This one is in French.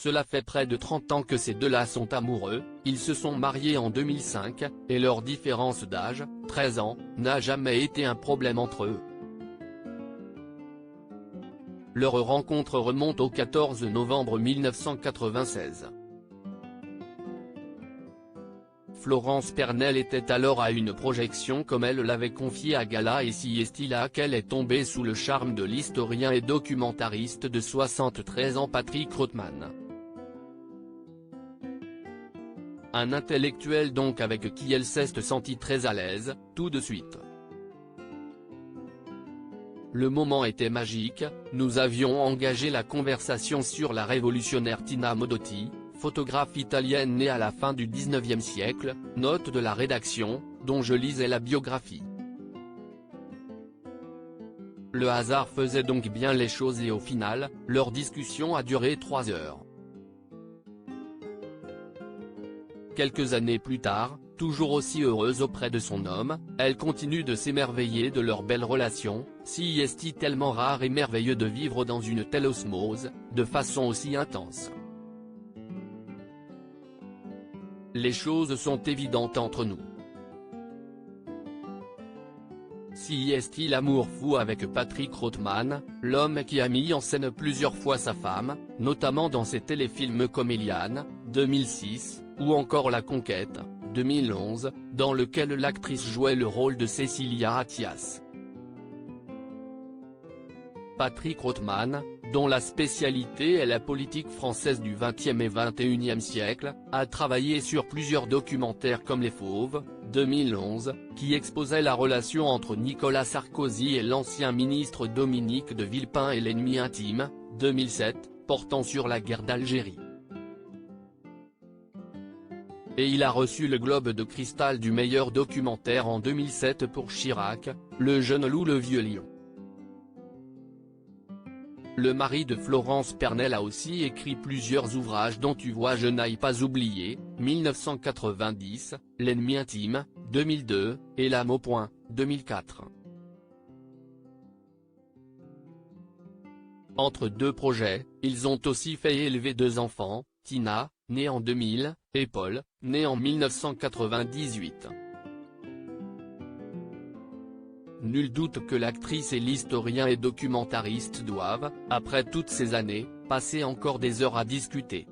Cela fait près de 30 ans que ces deux-là sont amoureux, ils se sont mariés en 2005, et leur différence d'âge, 13 ans, n'a jamais été un problème entre eux. Leur rencontre remonte au 14 novembre 1996. Florence Pernel était alors à une projection comme elle l'avait confié à Gala et Siestila qu'elle est tombée sous le charme de l'historien et documentariste de 73 ans Patrick Rothman. Un intellectuel donc avec qui elle s'est sentie très à l'aise, tout de suite. Le moment était magique, nous avions engagé la conversation sur la révolutionnaire Tina Modotti, photographe italienne née à la fin du XIXe siècle, note de la rédaction, dont je lisais la biographie. Le hasard faisait donc bien les choses et au final, leur discussion a duré 3 heures. Quelques années plus tard, toujours aussi heureuse auprès de son homme, elle continue de s'émerveiller de leur belle relation, si est-il tellement rare et merveilleux de vivre dans une telle osmose, de façon aussi intense. Les choses sont évidentes entre nous. Si est-il l'amour fou avec Patrick Rothman, l'homme qui a mis en scène plusieurs fois sa femme, notamment dans ses téléfilms comme Eliane, 2006, ou encore La Conquête, 2011, dans lequel l'actrice jouait le rôle de Cécilia Attias. Patrick Rothman, dont la spécialité est la politique française du XXe et XXIe siècle, a travaillé sur plusieurs documentaires comme Les Fauves, 2011, qui exposait la relation entre Nicolas Sarkozy et l'ancien ministre Dominique de Villepin et L'ennemi intime, 2007, portant sur la guerre d'Algérie. Et il a reçu le Globe de Cristal du meilleur documentaire en 2007 pour Chirac, Le jeune loup le vieux lion. Le mari de Florence Pernel a aussi écrit plusieurs ouvrages dont Tu vois je n'aille pas oublié, 1990, L'ennemi intime, 2002, et L'âme au point, 2004. Entre deux projets, ils ont aussi fait élever 2 enfants, Tina, née en 2000, et Paul, né en 1998. Nul doute que l'actrice et l'historien et documentariste doivent, après toutes ces années, passer encore des heures à discuter.